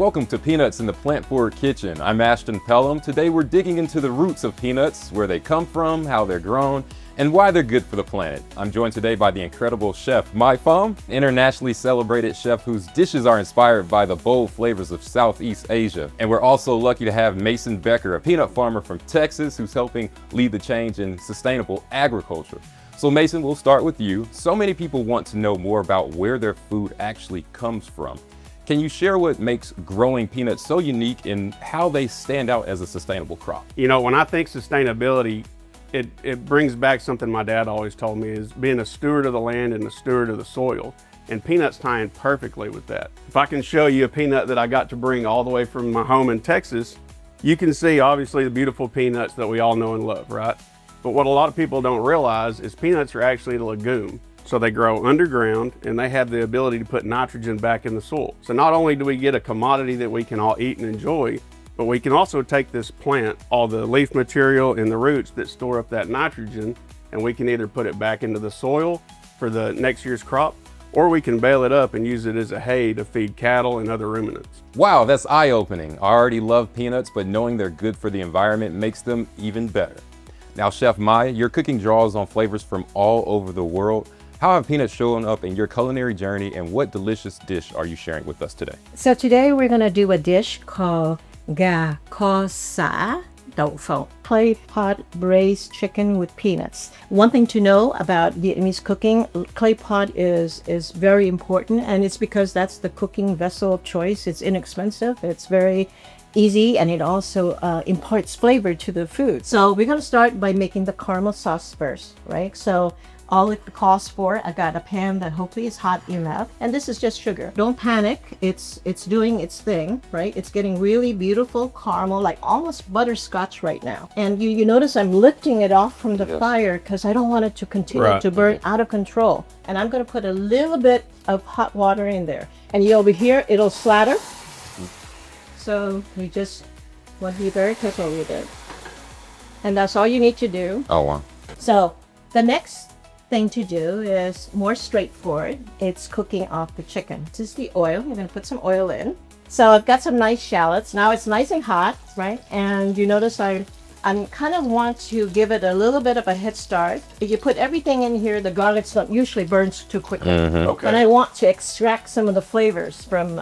Welcome to Peanuts in the Plant-Forward Kitchen. I'm Ashton Pelham. Today we're digging into the roots of peanuts, where they come from, how they're grown, and why they're good for the planet. I'm joined today by the incredible chef Mai Pham, internationally celebrated chef whose dishes are inspired by the bold flavors of Southeast Asia. And we're also lucky to have Mason Becker, a peanut farmer from Texas who's helping lead the change in sustainable agriculture. So Mason, we'll start with you. So many people want to know more about where their food actually comes from. Can you share what makes growing peanuts so unique and how they stand out as a sustainable crop? You know, when I think sustainability, it brings back something my dad always told me, is being a steward of the land and a steward of the soil. And peanuts tie in perfectly with that. If I can show you a peanut that I got to bring all the way from my home in Texas, you can see obviously the beautiful peanuts that we all know and love, right? But what a lot of people don't realize is peanuts are actually a legume. So they grow underground and they have the ability to put nitrogen back in the soil. So not only do we get a commodity that we can all eat and enjoy, but we can also take this plant, all the leaf material and the roots that store up that nitrogen, and we can either put it back into the soil for the next year's crop, or we can bale it up and use it as a hay to feed cattle and other ruminants. Wow, that's eye-opening. I already love peanuts, but knowing they're good for the environment makes them even better. Now, Chef Mai, your cooking draws on flavors from all over the world. How have peanuts shown up in your culinary journey, and what delicious dish are you sharing with us today? So today we're gonna do a dish called gà kho sa đậu phộng, Claypot braised chicken with peanuts. One thing to know about Vietnamese cooking, Claypot is very important, and it's because that's the cooking vessel of choice. It's inexpensive, it's very easy, and it also imparts flavor to the food. So we're gonna start by making the caramel sauce first, right? So all it calls for, I got a pan that hopefully is hot enough, and this is just sugar. Don't panic, it's doing its thing, right? It's getting really beautiful caramel, like almost butterscotch right now. And you notice I'm lifting it off from the fire because I don't want it to continue to burn out of control. And I'm gonna put a little bit of hot water in there. And you over here, it'll splatter. So we just want to be very careful with it. And that's all you need to do. Oh, wow. So the next thing to do is more straightforward. It's cooking off the chicken. This is the oil. You're going to put some oil in. So I've got some nice shallots. Now it's nice and hot, right? And you notice I'm kind of want to give it a little bit of a head start. If you put everything in here, the garlic usually burns too quickly. Okay. And I want to extract some of the flavors from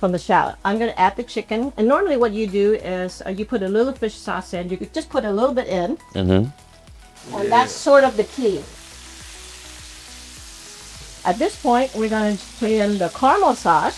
the shallot. I'm going to add the chicken. And normally what you do is you put a little fish sauce in. You could just put a little bit in. And that's sort of the key. At this point, we're going to put in the caramel sauce.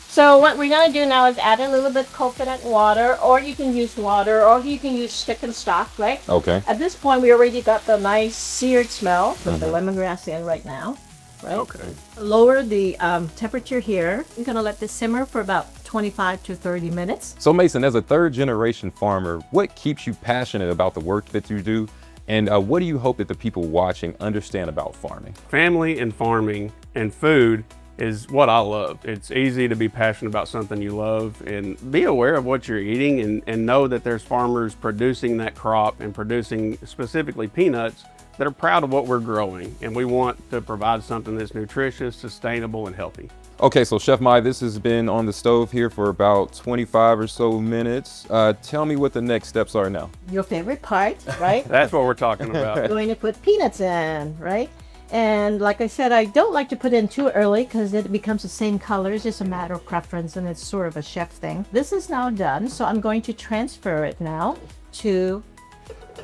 So what we're going to do now is add a little bit coconut water, or you can use water, or you can use chicken stock, right? Okay. At this point, we already got the nice seared smell with the lemongrass in right now, right? Okay. Lower the temperature here. We're going to let this simmer for about 25 to 30 minutes. So Mason, as a third-generation farmer, what keeps you passionate about the work that you do? And what do you hope that the people watching understand about farming? Family and farming and food is what I love. It's easy to be passionate about something you love, and be aware of what you're eating, and know that there's farmers producing that crop and producing specifically peanuts that are proud of what we're growing. And we want to provide something that's nutritious, sustainable, and healthy. Okay, so Chef Mai, this has been on the stove here for about 25 or so minutes. Tell me what the next steps are now. Your favorite part, right? That's what we're talking about. We're going to put peanuts in, right? And like I said, I don't like to put in too early because it becomes the same color. It's just a matter of preference, and it's sort of a chef thing. This is now done, so I'm going to transfer it now to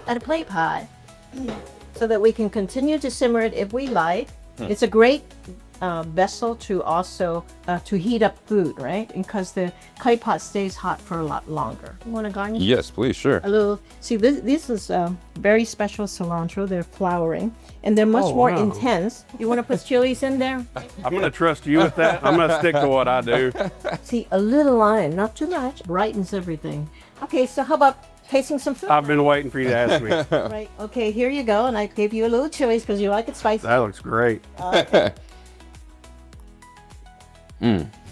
a clay pot so that we can continue to simmer it if we like. It's a great vessel to also to heat up food, right? Because the clay pot stays hot for a lot longer. You want to garnish? Yes, please, sure. A little. See, this is very special cilantro. They're flowering, and they're much more intense. You want to put chilies in there? I'm going to trust you with that. I'm going to stick to what I do. See, a little lime, not too much, brightens everything. Okay, so how about tasting some food? I've been waiting for you to ask me. Right. Okay, here you go, and I gave you a little chilies because you like it spicy. That looks great. Okay.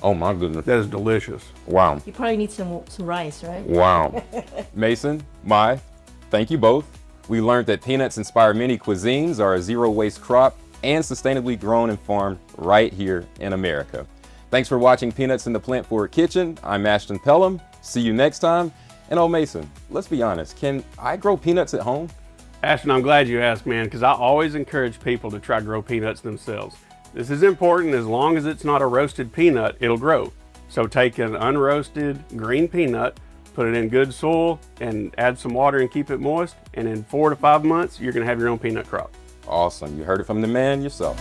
Oh my goodness. That is delicious. Wow. You probably need some rice, right? Wow. Mason, Mai, thank you both. We learned that peanuts inspire many cuisines, are a zero waste crop, and sustainably grown and farmed right here in America. Thanks for watching Peanuts in the Plant Forward Kitchen. I'm Ashton Pelham. See you next time. And oh, Mason, let's be honest, can I grow peanuts at home? Ashton, I'm glad you asked, man, because I always encourage people to try grow peanuts themselves. This is important. As long as it's not a roasted peanut, it'll grow. So take an unroasted green peanut, put it in good soil, and add some water and keep it moist. And in 4 to 5 months, you're going to have your own peanut crop. Awesome. You heard it from the man yourself.